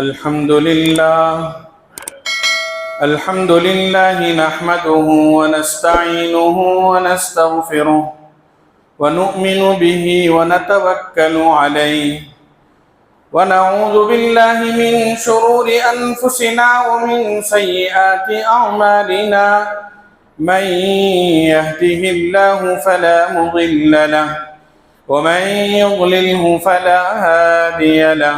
الحمد لله نحمده ونستعينه ونستغفره ونؤمن به ونتوكل عليه ونعوذ بالله من شرور أنفسنا ومن سيئات أعمالنا من يهده الله فلا مضل له ومن يضلله فلا هادي له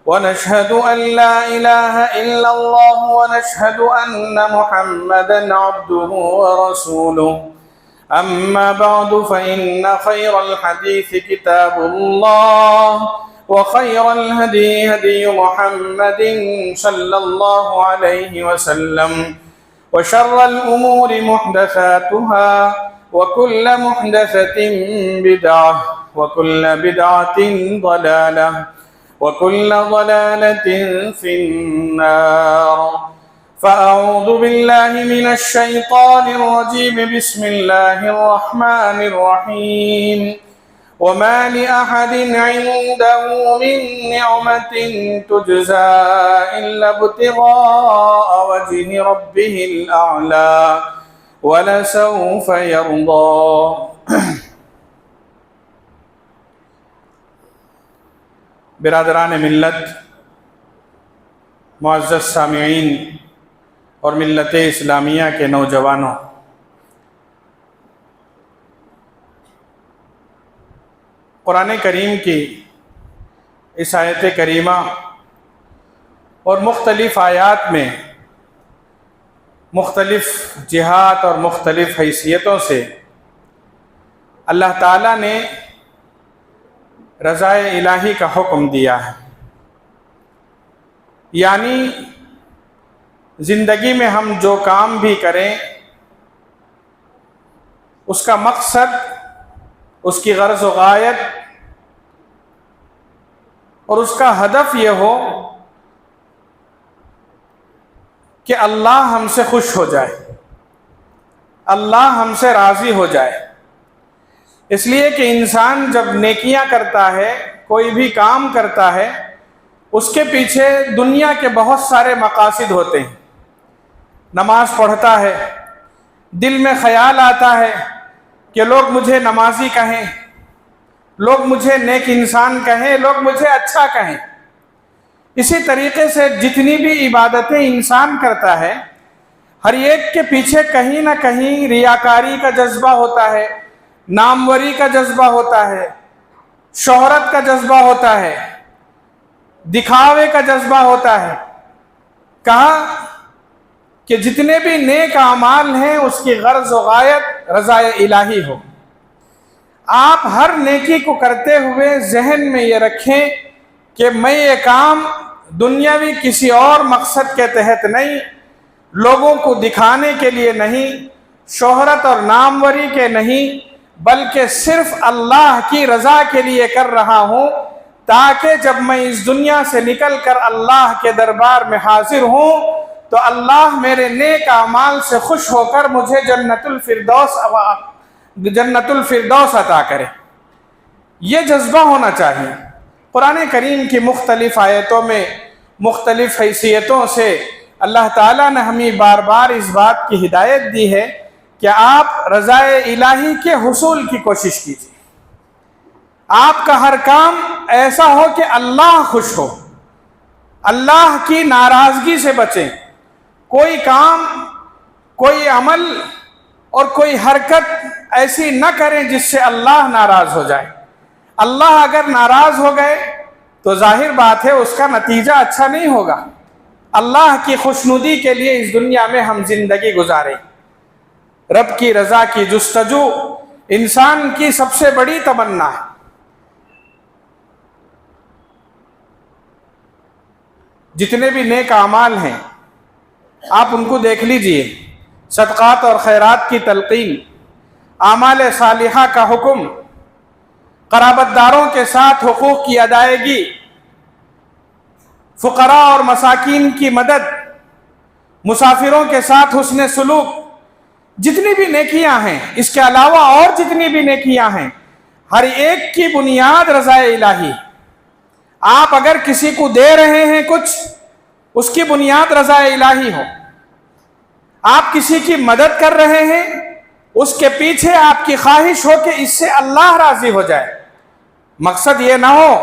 ونشهد أن لا إله إلا الله ونشهد أن محمدا عبده ورسوله أما بعد فإن خير الحديث كتاب الله وخير الهدي هدي محمد صلى الله عليه وسلم وشر الأمور محدثاتها وكل محدثة بدعة وكل بدعة ضلالة وكل ضلالة في النار فأعوذ بالله من الشيطان الرجيم بسم الله الرحمن الرحيم وما لأحد عنده من نعمة تجزى إلا ابتغاء وجه ربه الأعلى ولسوف يرضى برادران ملت، معزز سامعین اور ملت اسلامیہ کے نوجوانوں، قرآن کریم کی اس آیت کریمہ اور مختلف آیات میں مختلف جہات اور مختلف حیثیتوں سے اللہ تعالیٰ نے رضا الہی کا حکم دیا ہے، یعنی زندگی میں ہم جو کام بھی کریں اس کا مقصد، اس کی غرض و غایت اور اس کا ہدف یہ ہو کہ اللہ ہم سے خوش ہو جائے، اللہ ہم سے راضی ہو جائے۔ اس لیے کہ انسان جب نیکیاں کرتا ہے، کوئی بھی کام کرتا ہے، اس کے پیچھے دنیا کے بہت سارے مقاصد ہوتے ہیں۔ نماز پڑھتا ہے، دل میں خیال آتا ہے کہ لوگ مجھے نمازی کہیں، لوگ مجھے نیک انسان کہیں، لوگ مجھے اچھا کہیں۔ اسی طریقے سے جتنی بھی عبادتیں انسان کرتا ہے، ہر ایک کے پیچھے کہیں نہ کہیں ریاکاری کا جذبہ ہوتا ہے، ناموری کا جذبہ ہوتا ہے، شہرت کا جذبہ ہوتا ہے، دکھاوے کا جذبہ ہوتا ہے۔ کہا کہ جتنے بھی نیک اعمال ہیں اس کی غرض و غایت رضا الہی ہو۔ آپ ہر نیکی کو کرتے ہوئے ذہن میں یہ رکھیں کہ میں یہ کام دنیاوی کسی اور مقصد کے تحت نہیں، لوگوں کو دکھانے کے لیے نہیں، شہرت اور ناموری کے نہیں، بلکہ صرف اللہ کی رضا کے لیے کر رہا ہوں، تاکہ جب میں اس دنیا سے نکل کر اللہ کے دربار میں حاضر ہوں تو اللہ میرے نیک اعمال سے خوش ہو کر مجھے جنت الفردوس عطا کرے۔ یہ جذبہ ہونا چاہیے۔ قرآن کریم کی مختلف آیتوں میں مختلف حیثیتوں سے اللہ تعالیٰ نے ہمیں بار بار اس بات کی ہدایت دی ہے کہ آپ رضا الہی کے حصول کی کوشش کیجیے۔ آپ کا ہر کام ایسا ہو کہ اللہ خوش ہو، اللہ کی ناراضگی سے بچیں۔ کوئی کام، کوئی عمل اور کوئی حرکت ایسی نہ کریں جس سے اللہ ناراض ہو جائے۔ اللہ اگر ناراض ہو گئے تو ظاہر بات ہے اس کا نتیجہ اچھا نہیں ہوگا۔ اللہ کی خوشنودی کے لیے اس دنیا میں ہم زندگی گزاریں۔ رب کی رضا کی جستجو انسان کی سب سے بڑی تمنا ہے۔ جتنے بھی نیک اعمال ہیں آپ ان کو دیکھ لیجئے، صدقات اور خیرات کی تلقین، اعمال صالحہ کا حکم، قرابت داروں کے ساتھ حقوق کی ادائیگی، فقراء اور مساکین کی مدد، مسافروں کے ساتھ حسن سلوک، جتنی بھی نیکیاں ہیں، اس کے علاوہ اور جتنی بھی نیکیاں ہیں، ہر ایک کی بنیاد رضا الہی۔ آپ اگر کسی کو دے رہے ہیں کچھ، اس کی بنیاد رضا الہی ہو، آپ کسی کی مدد کر رہے ہیں، اس کے پیچھے آپ کی خواہش ہو کہ اس سے اللہ راضی ہو جائے، مقصد یہ نہ ہو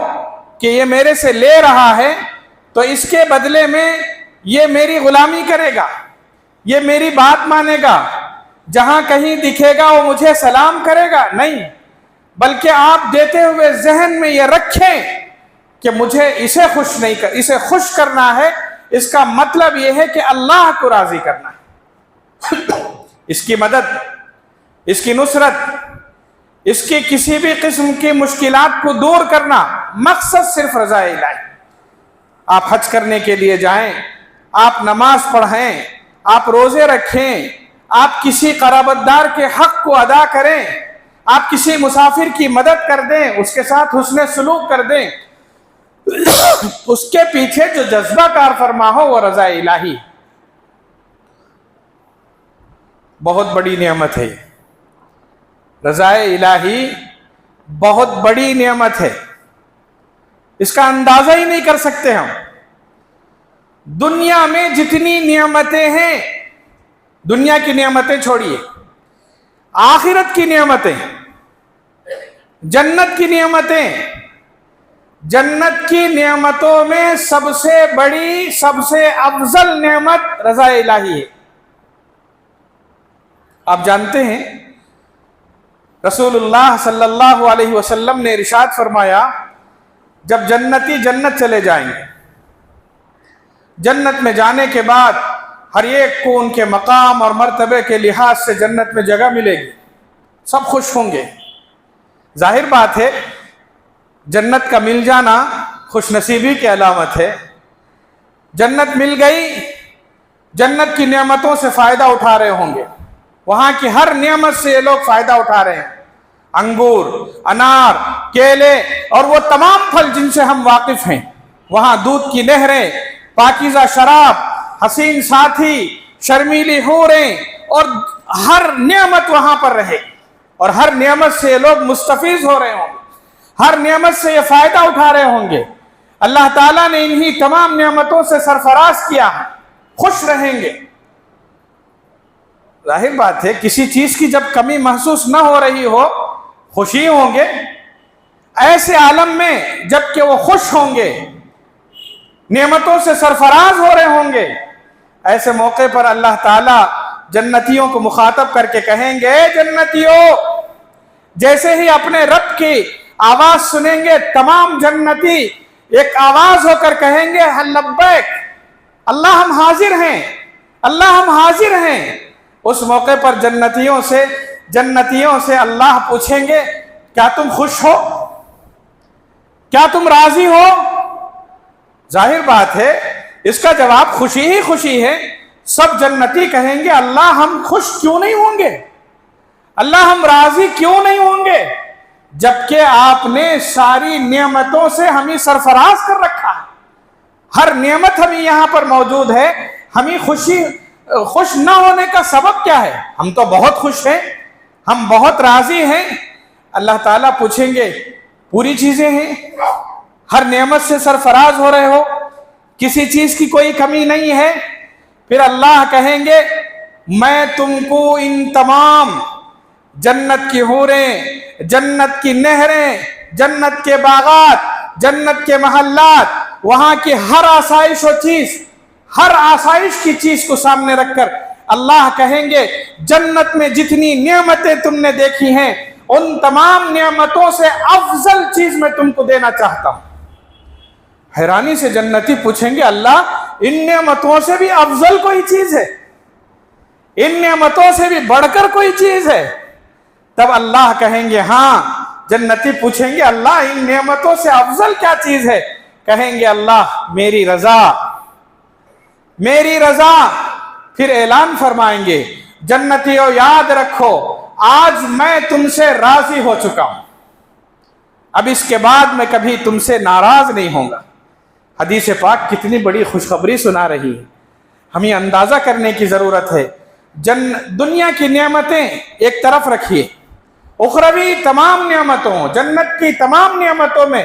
کہ یہ میرے سے لے رہا ہے تو اس کے بدلے میں یہ میری غلامی کرے گا، یہ میری بات مانے گا، جہاں کہیں دکھے گا وہ مجھے سلام کرے گا، نہیں، بلکہ آپ دیتے ہوئے ذہن میں یہ رکھیں کہ مجھے اسے خوش کرنا ہے، اس کا مطلب یہ ہے کہ اللہ کو راضی کرنا ہے، اس کی مدد، اس کی نصرت، اس کی کسی بھی قسم کی مشکلات کو دور کرنا، مقصد صرف رضا الہی۔ آپ حج کرنے کے لیے جائیں، آپ نماز پڑھیں، آپ روزے رکھیں، آپ کسی قرابت دار کے حق کو ادا کریں، آپ کسی مسافر کی مدد کر دیں، اس کے ساتھ حسن سلوک کر دیں، اس کے پیچھے جو جذبہ کار فرما ہو وہ رضا الہی، بہت بڑی نعمت ہے۔ رضا الہی بہت بڑی نعمت ہے، اس کا اندازہ ہی نہیں کر سکتے ہم۔ دنیا میں جتنی نعمتیں ہیں، دنیا کی نعمتیں چھوڑیے، آخرت کی نعمتیں، جنت کی نعمتیں، جنت کی نعمتوں میں سب سے بڑی، سب سے افضل نعمت رضا الہی ہے۔ آپ جانتے ہیں رسول اللہ صلی اللہ علیہ وسلم نے ارشاد فرمایا، جب جنتی جنت چلے جائیں گے، جنت میں جانے کے بعد ہر ایک کو ان کے مقام اور مرتبے کے لحاظ سے جنت میں جگہ ملے گی، سب خوش ہوں گے۔ ظاہر بات ہے جنت کا مل جانا خوش نصیبی کی علامت ہے۔ جنت مل گئی، جنت کی نعمتوں سے فائدہ اٹھا رہے ہوں گے، وہاں کی ہر نعمت سے یہ لوگ فائدہ اٹھا رہے ہیں، انگور، انار، کیلے اور وہ تمام پھل جن سے ہم واقف ہیں، وہاں دودھ کی نہریں، پاکیزہ شراب، حسین ساتھی، شرمیلی حوریں، اور ہر نعمت وہاں پر رہے، اور ہر نعمت سے یہ لوگ مستفیض ہو رہے ہوں گے، ہر نعمت سے یہ فائدہ اٹھا رہے ہوں گے۔ اللہ تعالیٰ نے انہی تمام نعمتوں سے سرفراز کیا ہے، خوش رہیں گے۔ ظاہر بات ہے کسی چیز کی جب کمی محسوس نہ ہو رہی ہو، خوشی ہوں گے۔ ایسے عالم میں جب کہ وہ خوش ہوں گے، نعمتوں سے سرفراز ہو رہے ہوں گے، ایسے موقع پر اللہ تعالیٰ جنتیوں کو مخاطب کر کے کہیں گے، جنتیوں، جیسے ہی اپنے رب کی آواز سنیں گے تمام جنتی ایک آواز ہو کر کہیں گے، لبیک، اللہ ہم حاضر ہیں، اللہ ہم حاضر ہیں۔ اس موقع پر جنتیوں سے اللہ پوچھیں گے، کیا تم خوش ہو؟ کیا تم راضی ہو؟ ظاہر بات ہے اس کا جواب خوشی ہی خوشی ہے۔ سب جنتی کہیں گے، اللہ ہم خوش کیوں نہیں ہوں گے، اللہ ہم راضی کیوں نہیں ہوں گے، جبکہ آپ نے ساری نعمتوں سے ہمیں سرفراز کر رکھا ہے، ہر نعمت ہمیں یہاں پر موجود ہے، ہمیں خوش نہ ہونے کا سبب کیا ہے؟ ہم تو بہت خوش ہیں، ہم بہت راضی ہیں۔ اللہ تعالیٰ پوچھیں گے، پوری چیزیں ہیں، ہر نعمت سے سرفراز ہو رہے ہو، کسی چیز کی کوئی کمی نہیں ہے؟ پھر اللہ کہیں گے، میں تم کو ان تمام جنت کی حوریں، جنت کی نہریں، جنت کے باغات، جنت کے محلات، وہاں کی ہر آسائش و چیز، ہر آسائش کی چیز کو سامنے رکھ کر اللہ کہیں گے، جنت میں جتنی نعمتیں تم نے دیکھی ہیں ان تمام نعمتوں سے افضل چیز میں تم کو دینا چاہتا ہوں۔ حیرانی سے جنتی پوچھیں گے، اللہ ان نعمتوں سے بھی افضل کوئی چیز ہے؟ ان نعمتوں سے بھی بڑھ کر کوئی چیز ہے؟ تب اللہ کہیں گے، ہاں۔ جنتی پوچھیں گے، اللہ ان نعمتوں سے افضل کیا چیز ہے؟ کہیں گے، اللہ میری رضا، میری رضا۔ پھر اعلان فرمائیں گے، جنتیوں یاد رکھو، آج میں تم سے راضی ہو چکا ہوں، اب اس کے بعد میں کبھی تم سے ناراض نہیں ہوں گا۔ حدیث پاک کتنی بڑی خوشخبری سنا رہی ہے، ہمیں اندازہ کرنے کی ضرورت ہے۔ دنیا کی نعمتیں ایک طرف رکھیے، اخروی تمام نعمتوں، جنت کی تمام نعمتوں میں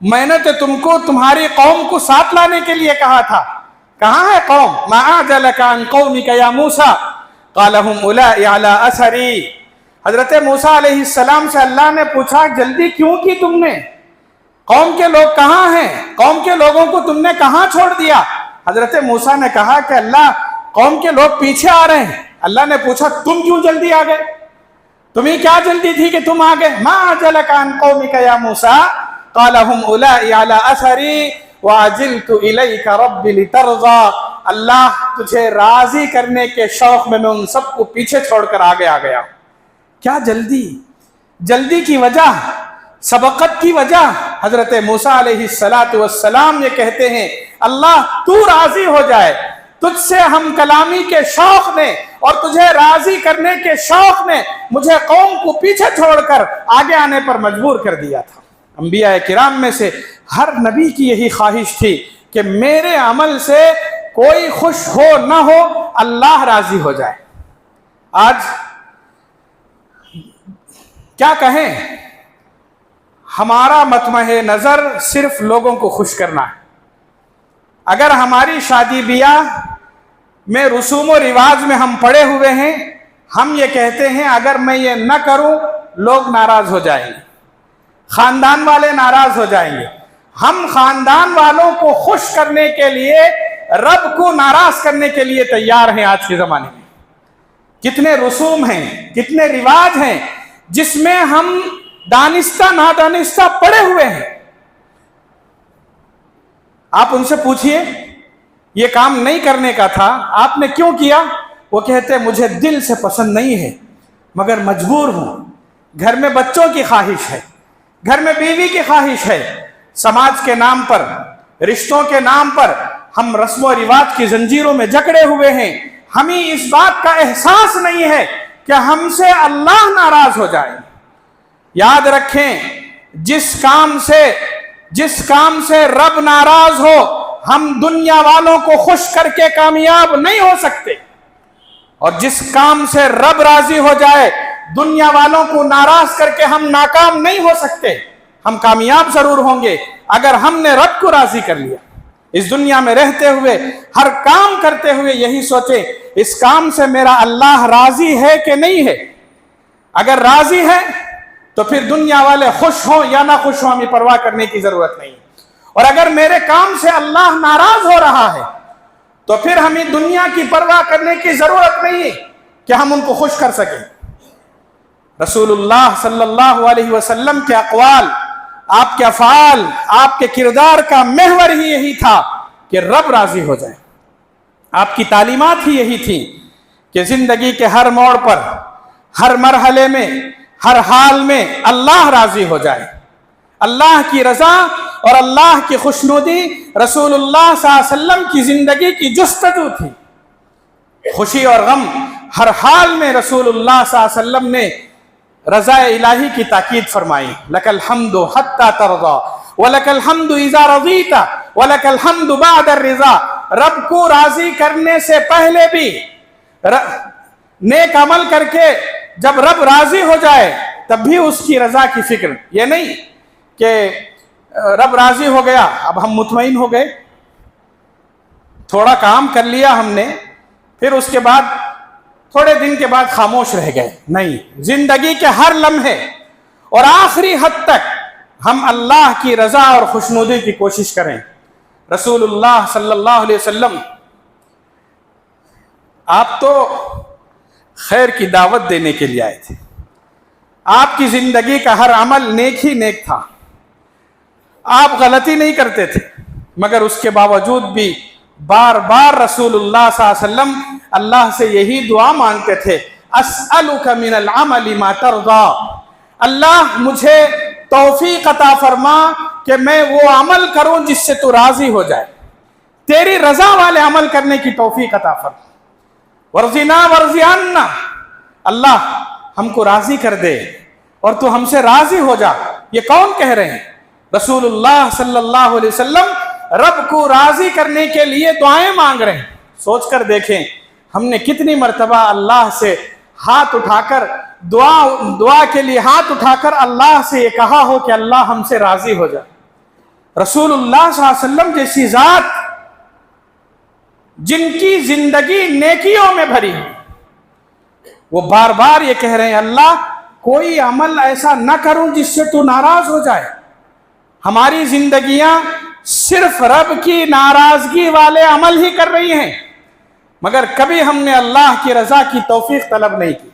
میں نے تو تم کو تمہاری قوم کو ساتھ لانے کے لیے کہا تھا، کہاں ہے قوم؟ ما اعجلک عن قومک یا موسیٰ قال هم اولائی علی اثری۔ حضرت موسیٰ علیہ السلام سے اللہ نے پوچھا جلدی کیوں کی تم نے؟ قوم کے لوگ کہاں ہیں؟ قوم کے لوگوں کو تم نے کہاں چھوڑ دیا؟ حضرت موسیٰ نے کہا کہ اللہ قوم کے لوگ پیچھے آ رہے ہیں۔ اللہ نے پوچھا تم کیوں جلدی آ گئے؟ تمہیں کیا جلدی تھی کہ تم آ گئے؟ ما اعجلک عن قومک یا موسیٰ قال هم اولائی علی اثری وعجلت الیک رب لترضی۔ اللہ تجھے راضی کرنے کے شوق میں ان سب کو پیچھے چھوڑ کر آگے آ گیا۔ کیا جلدی؟ جلدی کی وجہ، سبقت کی وجہ، حضرت موسیٰ علیہ السلام یہ کہتے ہیں اللہ تو راضی ہو جائے، تجھ سے ہم کلامی کے شوق نے اور تجھے راضی کرنے کے شوق نے مجھے قوم کو پیچھے چھوڑ کر آگے آنے پر مجبور کر دیا تھا۔ انبیاء کرام میں سے ہر نبی کی یہی خواہش تھی کہ میرے عمل سے کوئی خوش ہو نہ ہو، اللہ راضی ہو جائے۔ آج کیا کہیں، ہمارا مطمع نظر صرف لوگوں کو خوش کرنا ہے۔ اگر ہماری شادی بیاہ میں رسوم و رواج میں ہم پڑے ہوئے ہیں، ہم یہ کہتے ہیں اگر میں یہ نہ کروں لوگ ناراض ہو جائیں گے، خاندان والے ناراض ہو جائیں گے۔ ہم خاندان والوں کو خوش کرنے کے لیے رب کو ناراض کرنے کے لیے تیار ہیں۔ آج کے زمانے میں کتنے رسوم ہیں، کتنے رواج ہیں جس میں ہم دانستہ نادانستہ پڑے ہوئے ہیں۔ آپ ان سے پوچھئے یہ کام نہیں کرنے کا تھا، آپ نے کیوں کیا؟ وہ کہتے مجھے دل سے پسند نہیں ہے مگر مجبور ہوں، گھر میں بچوں کی خواہش ہے، گھر میں بیوی کی خواہش ہے، سماج کے نام پر، رشتوں کے نام پر ہم رسم و رواج کی زنجیروں میں جکڑے ہوئے ہیں۔ ہمیں اس بات کا احساس نہیں ہے کہ ہم سے اللہ ناراض ہو جائے۔ یاد رکھیں جس کام سے رب ناراض ہو ہم دنیا والوں کو خوش کر کے کامیاب نہیں ہو سکتے، اور جس کام سے رب راضی ہو جائے دنیا والوں کو ناراض کر کے ہم ناکام نہیں ہو سکتے۔ ہم کامیاب ضرور ہوں گے اگر ہم نے رب کو راضی کر لیا۔ اس دنیا میں رہتے ہوئے ہر کام کرتے ہوئے یہی سوچیں اس کام سے میرا اللہ راضی ہے کہ نہیں ہے۔ اگر راضی ہے تو پھر دنیا والے خوش ہوں یا نہ خوش ہوں ہمیں پرواہ کرنے کی ضرورت نہیں، اور اگر میرے کام سے اللہ ناراض ہو رہا ہے تو پھر ہمیں دنیا کی پرواہ کرنے کی ضرورت نہیں کہ ہم ان کو خوش کر سکیں۔ رسول اللہ صلی اللہ علیہ وسلم کے اقوال، آپ کے افعال، آپ کے کردار کا محور ہی یہی تھا کہ رب راضی ہو جائے۔ آپ کی تعلیمات ہی یہی تھی کہ زندگی کے ہر موڑ پر، ہر مرحلے میں، ہر حال میں اللہ راضی ہو جائے۔ اللہ کی رضا اور اللہ کی خوشنودی رسول اللہ صلی اللہ علیہ وسلم کی زندگی کی جستجو تھی۔ خوشی اور غم ہر حال میں رسول اللہ صلی اللہ علیہ وسلم نے رضا الہی کی تاکید فرمائی۔ لک الحمد حتی ترضا ولک الحمد اذا رضیت ولک الحمد بعد الرضا۔ رب کو راضی کرنے سے پہلے بھی نیک عمل کر کے جب رب راضی ہو جائے تب بھی اس کی رضا کی فکر، یہ نہیں کہ رب راضی ہو گیا اب ہم مطمئن ہو گئے، تھوڑا کام کر لیا ہم نے پھر اس کے بعد تھوڑے دن کے بعد خاموش رہ گئے۔ نہیں، زندگی کے ہر لمحے اور آخری حد تک ہم اللہ کی رضا اور خوشنودی کی کوشش کریں۔ رسول اللہ صلی اللہ علیہ وسلم آپ تو خیر کی دعوت دینے کے لیے آئے تھے، آپ کی زندگی کا ہر عمل نیک ہی نیک تھا، آپ غلطی نہیں کرتے تھے، مگر اس کے باوجود بھی بار بار رسول اللہ صلی اللہ علیہ وسلم اللہ سے یہی دعا مانگتے تھے، اسألک من العمل ما ترضا، اللہ مجھے توفیق عطا فرما کہ میں وہ عمل کروں جس سے تو راضی ہو جائے، تیری رضا والے عمل کرنے کی توفیق عطا فرما، ورزنا ورزیانا، اللہ ہم کو راضی کر دے اور تو ہم سے راضی ہو جا۔ یہ کون کہہ رہے ہیں؟ رسول اللہ صلی اللہ علیہ وسلم رب کو راضی کرنے کے لیے دعائیں مانگ رہے ہیں۔ سوچ کر دیکھیں ہم نے کتنی مرتبہ اللہ سے ہاتھ اٹھا کر دعا کے لیے ہاتھ اٹھا کر اللہ سے یہ کہا ہو کہ اللہ ہم سے راضی ہو جائے۔ رسول اللہ صلی اللہ علیہ وسلم جیسی ذات جن کی زندگی نیکیوں میں بھری، وہ بار بار یہ کہہ رہے ہیں اللہ کوئی عمل ایسا نہ کروں جس سے تو ناراض ہو جائے۔ ہماری زندگیاں صرف رب کی ناراضگی والے عمل ہی کر رہی ہیں، مگر کبھی ہم نے اللہ کی رضا کی توفیق طلب نہیں کی۔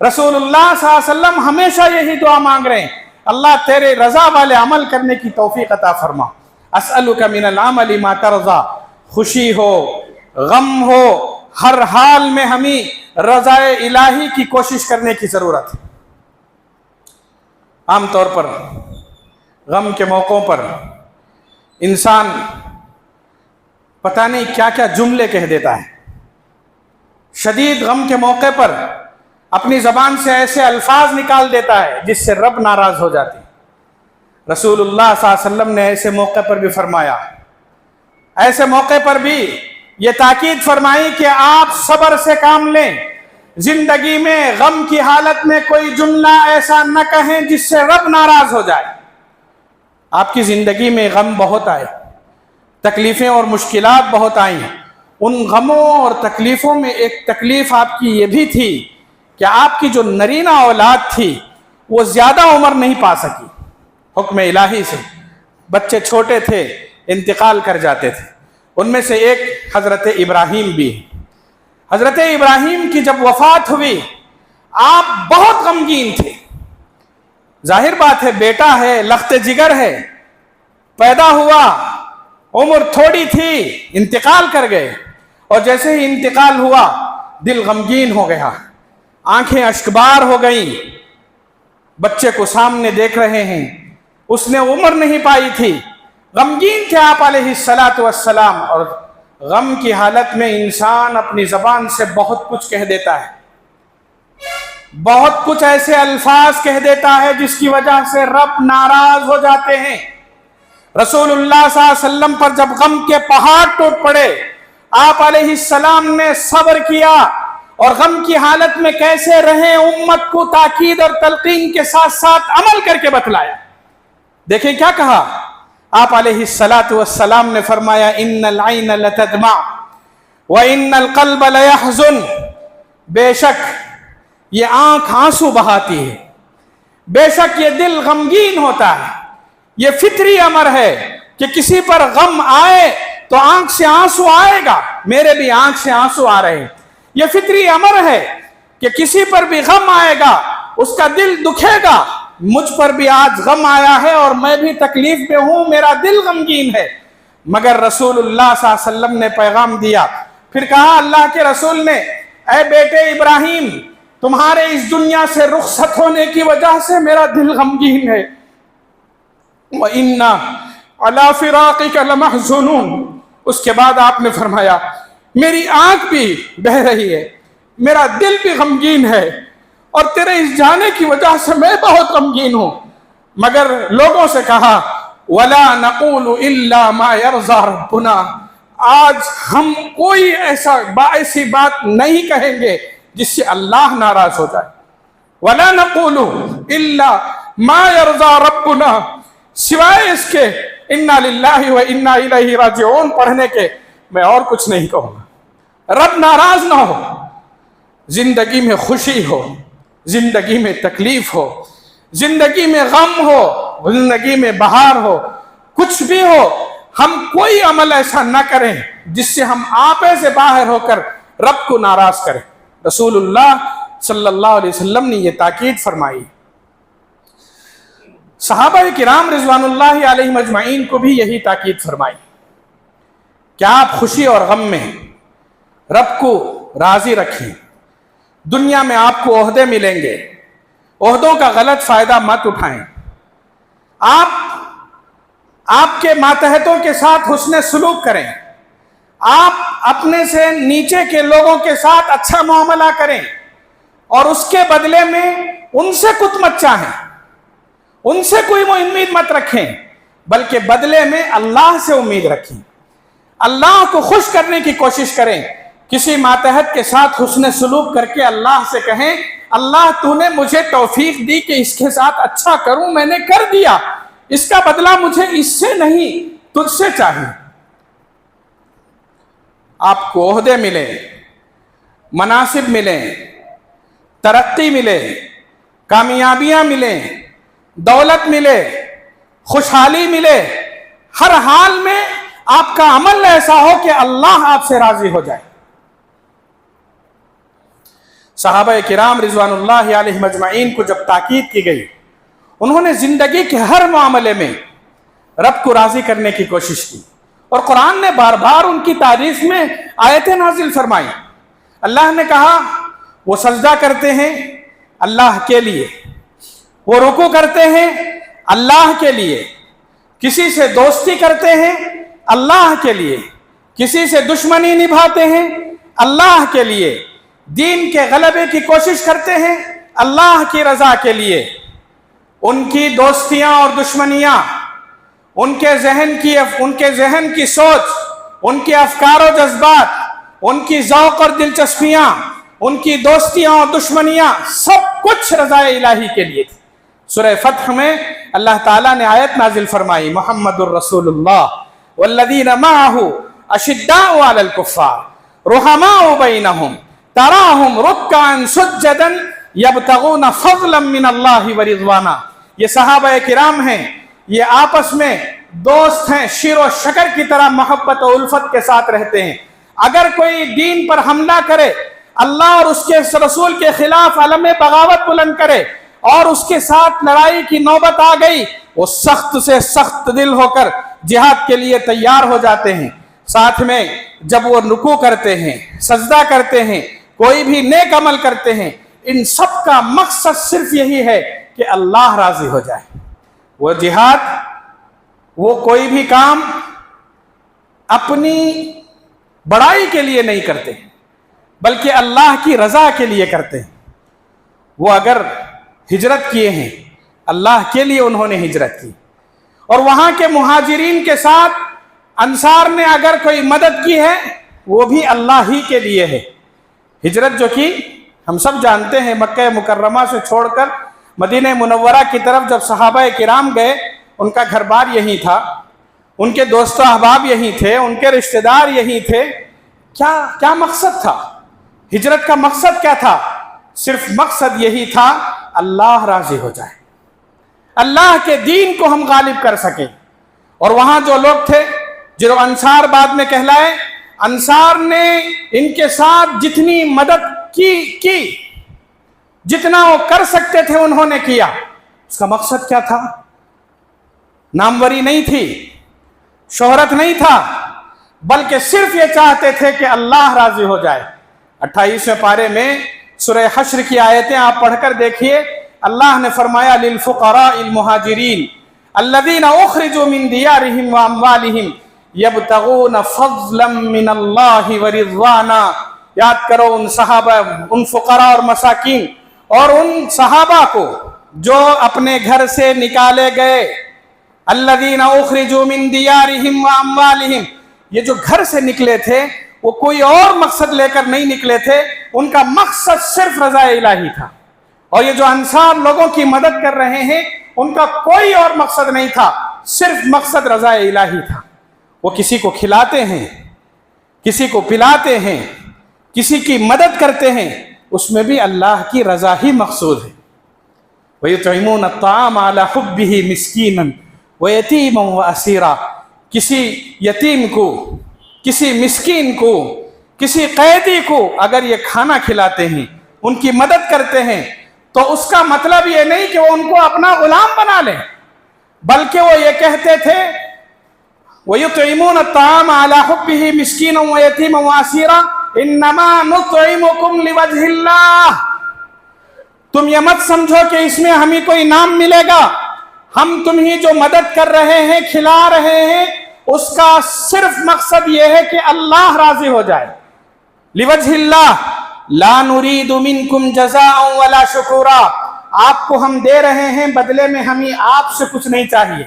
رسول اللہ صلی اللہ علیہ وسلم ہمیشہ یہی دعا مانگ رہے ہیں، اللہ تیرے رضا والے عمل کرنے کی توفیق عطا فرما۔ اسألک من العمل ما ترضا، خوشی ہو غم ہو ہر حال میں ہمیں رضا الہی کی کوشش کرنے کی ضرورت ہے۔ عام طور پر غم کے موقعوں پر انسان پتہ نہیں کیا کیا جملے کہہ دیتا ہے۔ شدید غم کے موقع پر اپنی زبان سے ایسے الفاظ نکال دیتا ہے جس سے رب ناراض ہو جاتی۔ رسول اللہ صلی اللہ علیہ وسلم نے ایسے موقع پر بھی فرمایا، ایسے موقع پر بھی یہ تاکید فرمائی کہ آپ صبر سے کام لیں، زندگی میں غم کی حالت میں کوئی جملہ ایسا نہ کہیں جس سے رب ناراض ہو جائے۔ آپ کی زندگی میں غم بہت آئے، تکلیفیں اور مشکلات بہت آئیں، ان غموں اور تکلیفوں میں ایک تکلیف آپ کی یہ بھی تھی کہ آپ کی جو نرینہ اولاد تھی وہ زیادہ عمر نہیں پا سکی، حکم الہی سے بچے چھوٹے تھے انتقال کر جاتے تھے۔ ان میں سے ایک حضرت ابراہیم بھی ہے۔ حضرت ابراہیم کی جب وفات ہوئی آپ بہت غمگین تھے۔ ظاہر بات ہے بیٹا ہے، لخت جگر ہے، پیدا ہوا، عمر تھوڑی تھی، انتقال کر گئے، اور جیسے ہی انتقال ہوا دل غمگین ہو گیا، آنکھیں اشکبار ہو گئیں، بچے کو سامنے دیکھ رہے ہیں، اس نے عمر نہیں پائی تھی، غمگین تھے آپ علیہ السلام۔ اور غم کی حالت میں انسان اپنی زبان سے بہت کچھ کہہ دیتا ہے، بہت کچھ ایسے الفاظ کہہ دیتا ہے جس کی وجہ سے رب ناراض ہو جاتے ہیں۔ رسول اللہ صلی اللہ علیہ وسلم پر جب غم کے پہاڑ ٹوٹ پڑے، آپ علیہ السلام نے صبر کیا اور غم کی حالت میں کیسے رہیں امت کو تاکید اور تلقین کے ساتھ ساتھ عمل کر کے بتلایا۔ دیکھیں کیا کہا آپ علیہ السلام نے فرمایا، ان العین لتدمع وان القلب لیحزن، بے شک یہ آنکھ آنسو بہاتی ہے، بے شک یہ دل غمگین ہوتا ہے، یہ فطری امر ہے کہ کسی پر غم آئے تو آنکھ سے آنسو آئے گا، میرے بھی آنکھ سے آنسو آ رہے ہیں، یہ فطری امر ہے کہ کسی پر بھی غم آئے گا اس کا دل دکھے گا۔ مجھ پر بھی آج غم آیا ہے اور میں بھی تکلیف میں ہوں، میرا دل غمگین ہے، مگر رسول اللہ صلی اللہ علیہ وسلم نے پیغام دیا۔ پھر کہا اللہ کے رسول نے، اے بیٹے ابراہیم، تمہارے اس دنیا سے رخصت ہونے کی وجہ سے میرا دل غمگین ہے، وَإِنَّا عَلَىٰ فِرَاقِكَ لَمَحْزُنُونَ۔ اس کے بعد آپ نے فرمایا میری آنکھ بھی بہہ رہی ہے، میرا دل بھی غمگین ہے، اور تیرے اس جانے کی وجہ سے میں بہت غمگین ہوں، مگر لوگوں سے کہا وَلَا نَقُولُ إِلَّا مَا يَرْضَى رَبُّنَا، آج ہم کوئی ایسی بات نہیں کہیں گے جس سے اللہ ناراض ہو جائے۔ وَلَا نَقُولُ إِلَّا مَا يَرْضَى رَبُّنَا، سوائے اس کے اِنَّا لِلَّهِ وَإِنَّا إِلَيْهِ رَاجِعُونَ پڑھنے کے میں اور کچھ نہیں کہوں گا۔ رب ناراض نہ ہو، زندگی میں خوشی ہو، زندگی میں تکلیف ہو، زندگی میں غم ہو، زندگی میں بہار ہو، کچھ بھی ہو، ہم کوئی عمل ایسا نہ کریں جس سے ہم آپے سے باہر ہو کر رب کو ناراض کریں۔ رسول اللہ صلی اللہ علیہ وسلم نے یہ تاکید فرمائی۔ صحابہ کرام رضوان اللہ علیہم اجمعین کو بھی یہی تاکید فرمائی کہ آپ خوشی اور غم میں رب کو راضی رکھیں۔ دنیا میں آپ کو عہدے ملیں گے، عہدوں کا غلط فائدہ مت اٹھائیں، آپ کے ماتحتوں کے ساتھ حسن سلوک کریں، آپ اپنے سے نیچے کے لوگوں کے ساتھ اچھا معاملہ کریں، اور اس کے بدلے میں ان سے کچھ مت چاہیں، ان سے کوئی امید مت رکھیں، بلکہ بدلے میں اللہ سے امید رکھیں، اللہ کو خوش کرنے کی کوشش کریں۔ کسی ماتحت کے ساتھ حسن سلوک کر کے اللہ سے کہیں اللہ تو نے مجھے توفیق دی کہ اس کے ساتھ اچھا کروں، میں نے کر دیا، اس کا بدلہ مجھے اس سے نہیں تجھ سے چاہیے۔ آپ کو عہدے ملے، مناصب ملیں، ترقی ملے، کامیابیاں ملیں، دولت ملے، خوشحالی ملے، ہر حال میں آپ کا عمل ایسا ہو کہ اللہ آپ سے راضی ہو جائے۔ صحابہ کرام رضوان اللہ علیہ مجمعین کو جب تاکید کی گئی، انہوں نے زندگی کے ہر معاملے میں رب کو راضی کرنے کی کوشش کی، اور قرآن نے بار بار ان کی تعریف میں آیتیں نازل فرمائی۔ اللہ نے کہا وہ سجدہ کرتے ہیں اللہ کے لیے، وہ رکوع کرتے ہیں اللہ کے لیے، کسی سے دوستی کرتے ہیں اللہ کے لیے، کسی سے دشمنی نبھاتے ہیں اللہ کے لیے، دین کے غلبے کی کوشش کرتے ہیں اللہ کی رضا کے لیے۔ ان کی دوستیاں اور دشمنیاں، ان کے ذہن کی سوچ، ان کے افکار و جذبات، ان کی ذوق اور دلچسپیاں، ان کی دوستیاں اور دشمنیاں، سب کچھ رضا الہی کے لیے تھی۔ سورہ فتح میں اللہ تعالیٰ نے آیت نازل فرمائی، محمد الرسول اللہ والذین معہ اشداء علی الکفار رحماء بینہم تراہم رکعا سجدا یبتغون فضلا من اللہ ورضوانا۔ یہ صحابہ کرام ہیں، یہ آپس میں دوست ہیں، شیر و شکر کی طرح محبت و الفت کے ساتھ رہتے ہیں۔ اگر کوئی دین پر حملہ کرے، اللہ اور اس کے رسول کے خلاف علم بغاوت بلند کرے اور اس کے ساتھ لڑائی کی نوبت آ گئی، وہ سخت سے سخت دل ہو کر جہاد کے لیے تیار ہو جاتے ہیں۔ ساتھ میں جب وہ رکوع کرتے ہیں، سجدہ کرتے ہیں، کوئی بھی نیک عمل کرتے ہیں، ان سب کا مقصد صرف یہی ہے کہ اللہ راضی ہو جائے۔ وہ جہاد، وہ کوئی بھی کام اپنی بڑائی کے لیے نہیں کرتے بلکہ اللہ کی رضا کے لیے کرتے ہیں۔ وہ اگر ہجرت کیے ہیں، اللہ کے لیے انہوں نے ہجرت کی، اور وہاں کے مہاجرین کے ساتھ انصار نے اگر کوئی مدد کی ہے وہ بھی اللہ ہی کے لیے ہے۔ ہجرت جو کی ہم سب جانتے ہیں، مکہ مکرمہ سے چھوڑ کر مدینہ منورہ کی طرف جب صحابہ کرام گئے، ان کا گھر بار یہی تھا، ان کے دوست و احباب یہی تھے، ان کے رشتہ دار یہی تھے۔ کیا مقصد تھا؟ ہجرت کا مقصد کیا تھا؟ صرف مقصد یہی تھا اللہ راضی ہو جائے، اللہ کے دین کو ہم غالب کر سکیں۔ اور وہاں جو لوگ تھے، جو انصار بعد میں کہلائے، انصار نے ان کے ساتھ جتنی مدد کی جتنا وہ کر سکتے تھے انہوں نے کیا۔ اس کا مقصد کیا تھا؟ ناموری نہیں تھی، شہرت نہیں تھا، بلکہ صرف یہ چاہتے تھے کہ اللہ راضی ہو جائے۔ 28ویں پارے میں سورہ حشر کی آیتیں آپ پڑھ کر دیکھیے، اللہ نے فرمایا للفقراء المہاجرین الذین اخرجوا من دیارہم واموالہم یبتغون فضلا من اللہ ورضوانا۔ یاد کرو ان صحابہ، ان فقراء اور مساکین اور ان صحابہ کو جو اپنے گھر سے نکالے گئے، الذین اخرجوا من دیارہم واموالہم، یہ جو گھر سے نکلے تھے وہ کوئی اور مقصد لے کر نہیں نکلے تھے، ان کا مقصد صرف رضا الہی تھا۔ اور یہ جو انصار لوگوں کی مدد کر رہے ہیں، ان کا کوئی اور مقصد نہیں تھا، صرف مقصد رضا الہی تھا۔ وہ کسی کو کھلاتے ہیں، کسی کو پلاتے ہیں، کسی کی مدد کرتے ہیں، اس میں بھی اللہ کی رضا ہی مقصود ہے۔ وَيُطْعِمُونَ الطَّعَامَ عَلَى حُبِّهِ مِسْكِينًا وَيَتِيمًا وَأَسِيرًا۔ کسی یتیم کو، کسی مسکین کو، کسی قیدی کو اگر یہ کھانا کھلاتے ہیں، ان کی مدد کرتے ہیں، تو اس کا مطلب یہ نہیں کہ وہ ان کو اپنا غلام بنا لیں، بلکہ وہ یہ کہتے تھے وَيُطْعِمُونَ الطَّعَامَ عَلَى حُبِّهِ مِسْكِينًا وَيَتِيمًا وَأَسِيرًا إِنَّمَا نُطْعِمُكُمْ لِوَجْهِ اللَّهِ۔ تم یہ مت سمجھو کہ اس میں ہمیں کوئی انعام ملے گا، ہم تمہیں جو مدد کر رہے ہیں، کھلا رہے ہیں، اس کا صرف مقصد یہ ہے کہ اللہ راضی ہو جائے۔ لِوَجْهِ اللَّهِ لَا نُرِيدُ مِنْكُمْ جَزَاءً وَلَا شُكُورًا۔ آپ کو ہم دے رہے ہیں، بدلے میں ہمیں آپ سے کچھ نہیں چاہیے۔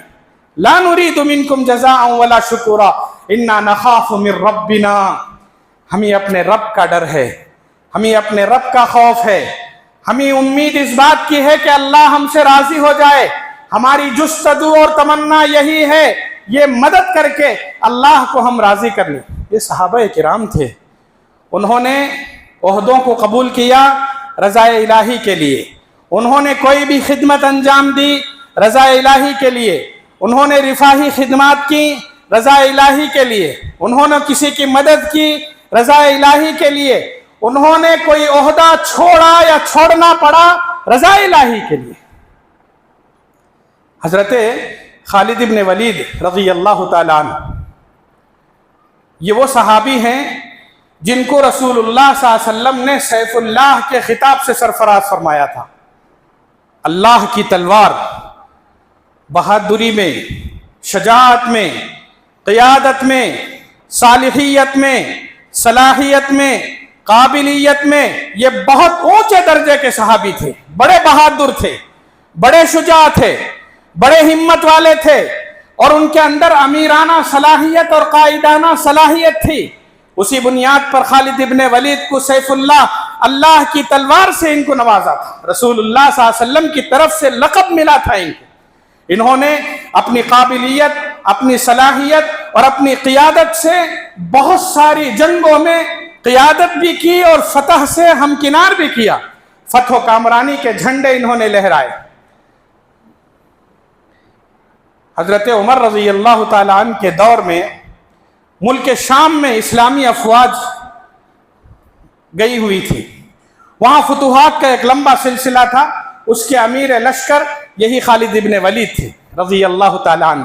لا نريد منكم جزاء ولا شکورا انا نخاف من ربنا۔ ہمیں اپنے رب کا ڈر ہے، ہمیں اپنے رب کا خوف ہے، ہمیں امید اس بات کی ہے کہ اللہ ہم سے راضی ہو جائے، ہماری جستجو اور تمنا یہی ہے یہ مدد کر کے اللہ کو ہم راضی کر لیں۔ یہ صحابہ کرام تھے، انہوں نے عہدوں کو قبول کیا رضا الہی کے لیے، انہوں نے کوئی بھی خدمت انجام دی رضا الہی کے لیے، انہوں نے رفاہی خدمات کی رضا الہی کے لیے، انہوں نے کسی کی مدد کی رضا الہی کے لیے، انہوں نے کوئی عہدہ چھوڑا یا چھوڑنا پڑا رضا الہی کے لیے۔ حضرت خالد ابن ولید رضی اللہ تعالیٰ عنہ، یہ وہ صحابی ہیں جن کو رسول اللہ صلی اللہ علیہ وسلم نے سیف اللہ کے خطاب سے سرفراز فرمایا تھا۔ اللہ کی تلوار، بہادری میں، شجاعت میں، قیادت میں، صالحیت میں، صلاحیت میں، قابلیت میں، یہ بہت اونچے درجے کے صحابی تھے، بڑے بہادر تھے، بڑے شجاع تھے، بڑے ہمت والے تھے، اور ان کے اندر امیرانہ صلاحیت اور قائدانہ صلاحیت تھی۔ اسی بنیاد پر خالد ابن ولید کو سیف اللہ کی تلوار سے ان کو نوازا تھا، رسول اللہ صلی اللہ علیہ وسلم کی طرف سے لقب ملا تھا ان کو۔ انہوں نے اپنی قابلیت، اپنی صلاحیت اور اپنی قیادت سے بہت ساری جنگوں میں قیادت بھی کی اور فتح سے ہمکنار بھی کیا، فتح و کامرانی کے جھنڈے انہوں نے لہرائے۔ حضرت عمر رضی اللہ تعالیٰ عنہ کے دور میں ملک شام میں اسلامی افواج گئی ہوئی تھی، وہاں فتوحات کا ایک لمبا سلسلہ تھا، اس کے امیر لشکر یہی خالد ابن ولید تھے رضی اللہ تعالیٰ عنہ۔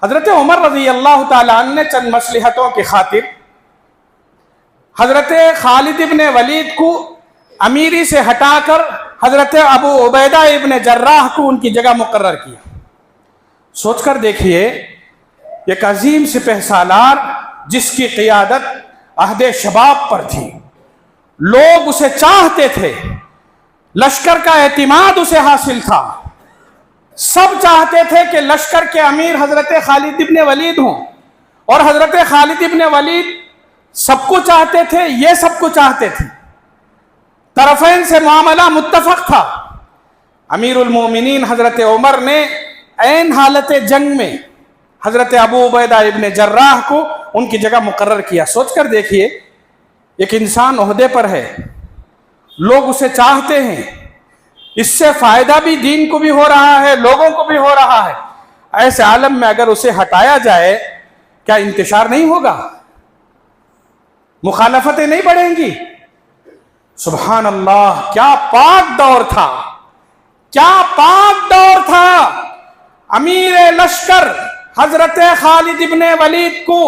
حضرت عمر رضی اللہ تعالیٰ عنہ نے چند مصلحتوں کی خاطر حضرت خالد ابن ولید کو امیری سے ہٹا کر حضرت ابو عبیدہ ابن جراح کو ان کی جگہ مقرر کیا۔ سوچ کر دیکھیے، ایک عظیم سپہ سالار جس کی قیادت عہد شباب پر تھی، لوگ اسے چاہتے تھے، لشکر کا اعتماد اسے حاصل تھا، سب چاہتے تھے کہ لشکر کے امیر حضرت خالد ابن ولید ہوں، اور حضرت خالد ابن ولید سب کو چاہتے تھے، یہ سب کو چاہتے تھے، طرفین سے معاملہ متفق تھا۔ امیر المومنین حضرت عمر نے عین حالت جنگ میں حضرت ابو عبیدہ ابن جراح کو ان کی جگہ مقرر کیا۔ سوچ کر دیکھیے، ایک انسان عہدے پر ہے، لوگ اسے چاہتے ہیں، اس سے فائدہ بھی دین کو بھی ہو رہا ہے، لوگوں کو بھی ہو رہا ہے، ایسے عالم میں اگر اسے ہٹایا جائے کیا انتشار نہیں ہوگا؟ مخالفتیں نہیں بڑھیں گی؟ سبحان اللہ، کیا پاک دور تھا، کیا پاک دور تھا! امیر لشکر حضرت خالد ابن ولید کو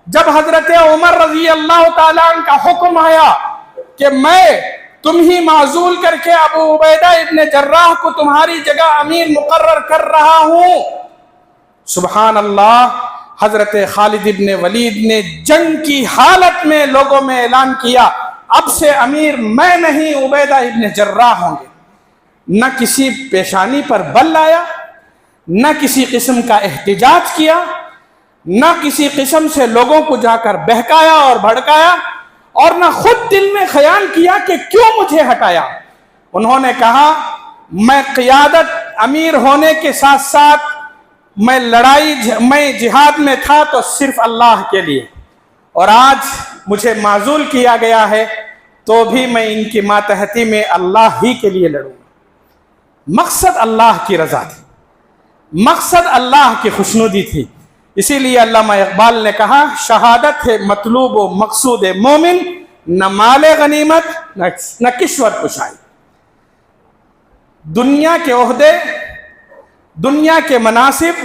جب حضرت عمر رضی اللہ تعالیٰ عنہ کا حکم آیا کہ میں تم ہی معزول کر کے ابو عبیدہ ابن جراح کو تمہاری جگہ امیر مقرر کر رہا ہوں، سبحان اللہ، حضرت خالد ابن ولید نے جنگ کی حالت میں لوگوں میں اعلان کیا، اب سے امیر میں نہیں عبیدہ ابن جراح ہوں گے۔ نہ کسی پیشانی پر بل لایا، نہ کسی قسم کا احتجاج کیا، نہ کسی قسم سے لوگوں کو جا کر بہکایا اور بھڑکایا، اور نہ خود دل میں خیال کیا کہ کیوں مجھے ہٹایا۔ انہوں نے کہا میں قیادت امیر ہونے کے ساتھ ساتھ میں جہاد میں تھا تو صرف اللہ کے لیے، اور آج مجھے معزول کیا گیا ہے تو بھی میں ان کی ماتحتی میں اللہ ہی کے لیے لڑوں گا۔ مقصد اللہ کی رضا تھی، مقصد اللہ کی خوشنودی تھی۔ اسی لیے علامہ اقبال نے کہا شہادت ہے مطلوب و مقصود مومن، نہ مال غنیمت نہ کشور کشائی۔ دنیا کے عہدے، دنیا کے مناصب،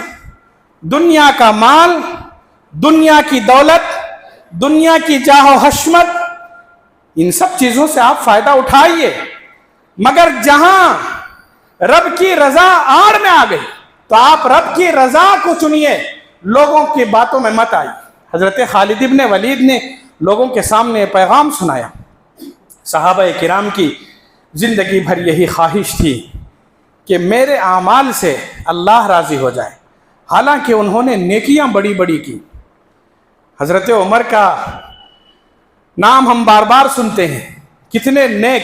دنیا کا مال، دنیا کی دولت، دنیا کی جاہ و حشمت، ان سب چیزوں سے آپ فائدہ اٹھائیے، مگر جہاں رب کی رضا آڑ میں آ گئی تو آپ رب کی رضا کو چنیے، لوگوں کی باتوں میں مت آئیے۔ حضرت خالد ابن ولید نے لوگوں کے سامنے پیغام سنایا۔ صحابہ کرام کی زندگی بھر یہی خواہش تھی کہ میرے اعمال سے اللہ راضی ہو جائے، حالانکہ انہوں نے نیکیاں بڑی بڑی کی۔ حضرت عمر کا نام ہم بار بار سنتے ہیں، کتنے نیک،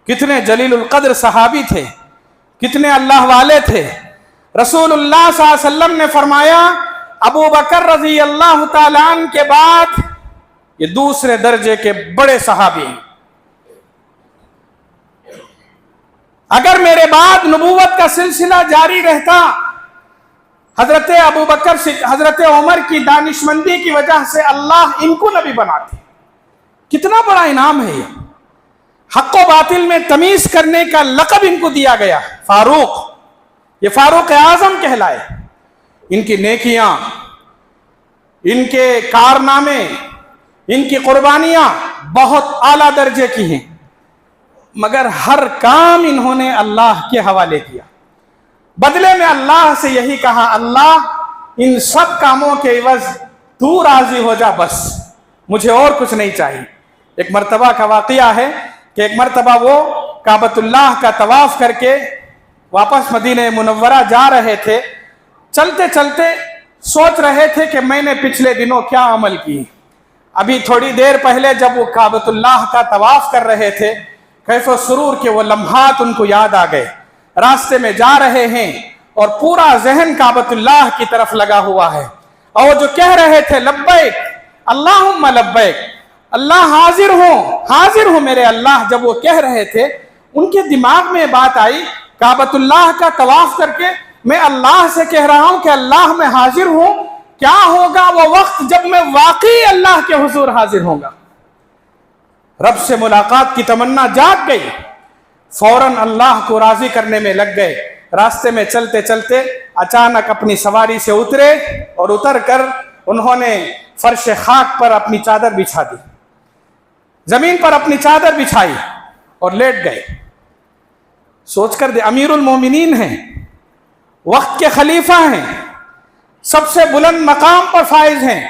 کتنے جلیل القدر صحابی تھے، کتنے اللہ والے تھے۔ رسول اللہ صلی اللہ علیہ وسلم نے فرمایا ابو بکر رضی اللہ تعالیٰ عنہ کے بعد یہ دوسرے درجے کے بڑے صحابی ہیں. اگر میرے بعد نبوت کا سلسلہ جاری رہتا، حضرت ابو بکر سے حضرت عمر کی دانشمندی کی وجہ سے اللہ ان کو نبی بناتے. کتنا بڑا انعام ہے یہ. حق و باطل میں تمیز کرنے کا لقب ان کو دیا گیا، فاروق. یہ فاروق اعظم کہلائے. ان کی نیکیاں، ان کے کارنامے، ان کی قربانیاں بہت اعلیٰ درجے کی ہیں، مگر ہر کام انہوں نے اللہ کے حوالے کیا. بدلے میں اللہ سے یہی کہا اللہ ان سب کاموں کے عوض تو راضی ہو جا، بس مجھے اور کچھ نہیں چاہیے. ایک مرتبہ کا واقعہ ہے کہ ایک مرتبہ وہ کعبۃ اللہ کا طواف کر کے واپس مدینہ منورہ جا رہے تھے. چلتے چلتے سوچ رہے تھے کہ میں نے پچھلے دنوں کیا عمل کی. ابھی تھوڑی دیر پہلے جب وہ کعبۃ اللہ کا طواف کر رہے تھے، کیف و سرور کے وہ لمحات ان کو یاد آ گئے. راستے میں جا رہے ہیں اور پورا ذہن کعبۃ اللہ کی طرف لگا ہوا ہے، اور جو کہہ رہے تھے لبیک اللہم لبیک، اللہ حاضر ہوں میرے اللہ، جب وہ کہہ رہے تھے ان کے دماغ میں بات آئی کعبۃ اللہ کا طواف کر کے میں اللہ سے کہہ رہا ہوں کہ اللہ میں حاضر ہوں. کیا ہوگا وہ وقت جب میں واقعی اللہ کے حضور حاضر ہوں گا. رب سے ملاقات کی تمنا جاگ گئی. فوراً اللہ کو راضی کرنے میں لگ گئے. راستے میں چلتے چلتے اچانک اپنی سواری سے اترے اور اتر کر انہوں نے فرش خاک پر اپنی چادر بچھا دی، زمین پر اپنی چادر بچھائی اور لیٹ گئے. سوچ کر دے، امیر المومنین ہیں، وقت کے خلیفہ ہیں، سب سے بلند مقام پر فائز ہیں،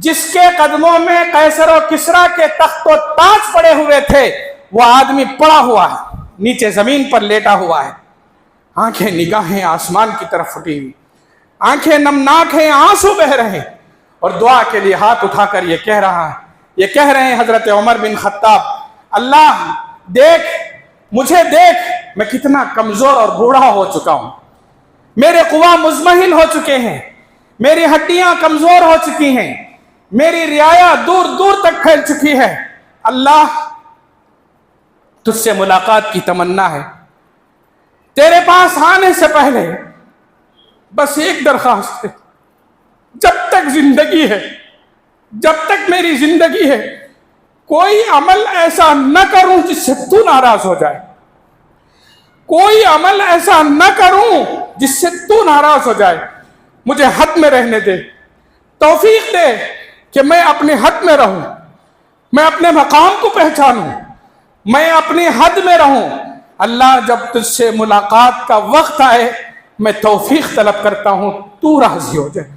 جس کے قدموں میں قیصر و کسریٰ کے تخت و تاج پڑے ہوئے تھے، وہ آدمی پڑا ہوا ہے، نیچے زمین پر لیٹا ہوا ہے. آنکھیں نگاہیں آسمان کی طرف پھٹی ہوئی، آنکھیں نمناک ہیں، آنسو بہہ رہے ہیں، اور دعا کے لیے ہاتھ اٹھا کر یہ کہہ رہا ہے، یہ کہہ رہے ہیں حضرت عمر بن خطاب، اللہ دیکھ، مجھے دیکھ، میں کتنا کمزور اور بوڑھا ہو چکا ہوں، میرے قوا مزمحل ہو چکے ہیں، میری ہڈیاں کمزور ہو چکی ہیں، میری رعایا دور دور تک پھیل چکی ہے. اللہ تجھ سے ملاقات کی تمنا ہے، تیرے پاس آنے سے پہلے بس ایک درخواست ہے، جب تک زندگی ہے، جب تک میری زندگی ہے، کوئی عمل ایسا نہ کروں جس سے تو ناراض ہو جائے، کوئی عمل ایسا نہ کروں جس سے تو ناراض ہو جائے. مجھے حد میں رہنے دے، توفیق دے کہ میں اپنے حد میں رہوں، میں اپنے مقام کو پہچانوں، میں اپنی حد میں رہوں. اللہ جب تجھ سے ملاقات کا وقت آئے میں توفیق طلب کرتا ہوں، تو راضی ہو جائے.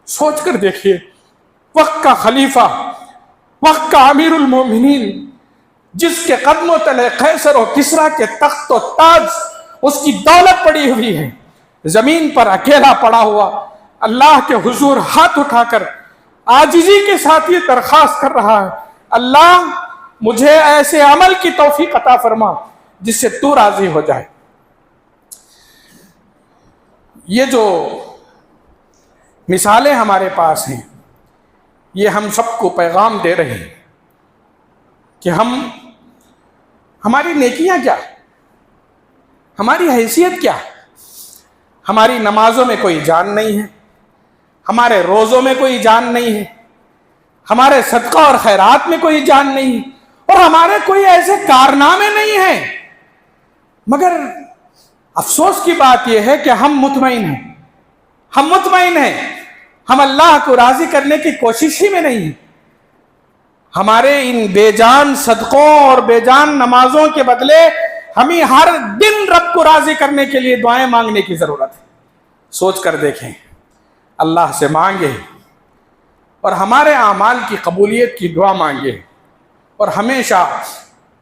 سوچ کر دیکھیے، وقت کا خلیفہ، وقت کا امیر المومنین، جس کے قدموں تلے قیصر و کسریٰ کے تخت و تاج، اس کی دولت پڑی ہوئی ہے، زمین پر اکیلا پڑا ہوا اللہ کے حضور ہاتھ اٹھا کر عاجزی کے ساتھ یہ درخواست کر رہا ہے، اللہ مجھے ایسے عمل کی توفیق عطا فرما جس سے تو راضی ہو جائے. یہ جو مثالیں ہمارے پاس ہیں، یہ ہم سب کو پیغام دے رہے ہیں کہ ہماری نیکیاں کیا، ہماری حیثیت کیا. ہماری نمازوں میں کوئی جان نہیں ہے، ہمارے روزوں میں کوئی جان نہیں ہے، ہمارے صدقہ اور خیرات میں کوئی جان نہیں ہے، اور ہمارے کوئی ایسے کارنامے نہیں ہیں. مگر افسوس کی بات یہ ہے کہ ہم مطمئن ہیں، ہم اللہ کو راضی کرنے کی کوشش ہی میں نہیں ہیں. ہمارے ان بے جان صدقوں اور بے جان نمازوں کے بدلے ہمیں ہر دن رب کو راضی کرنے کے لیے دعائیں مانگنے کی ضرورت ہے. سوچ کر دیکھیں، اللہ سے مانگے اور ہمارے اعمال کی قبولیت کی دعا مانگے، اور ہمیشہ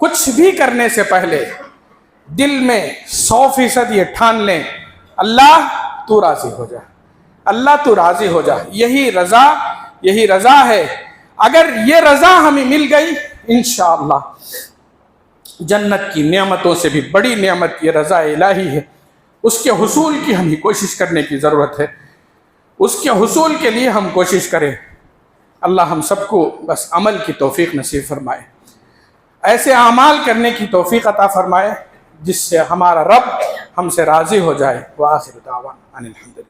کچھ بھی کرنے سے پہلے دل میں 100% یہ ٹھان لیں، اللہ تو راضی ہو جا، اللہ تو راضی ہو جا. یہی رضا ہے. اگر یہ رضا ہمیں مل گئی، انشاءاللہ جنت کی نعمتوں سے بھی بڑی نعمت یہ رضا الہی ہے، اس کے حصول کی ہمیں کوشش کرنے کی ضرورت ہے، اس کے حصول کے لیے ہم کوشش کریں۔ اللہ ہم سب کو بس عمل کی توفیق نصیب فرمائے، ایسے اعمال کرنے کی توفیق عطا فرمائے جس سے ہمارا رب ہم سے راضی ہو جائے۔ وآخر دعوانا ان الحمد للہ۔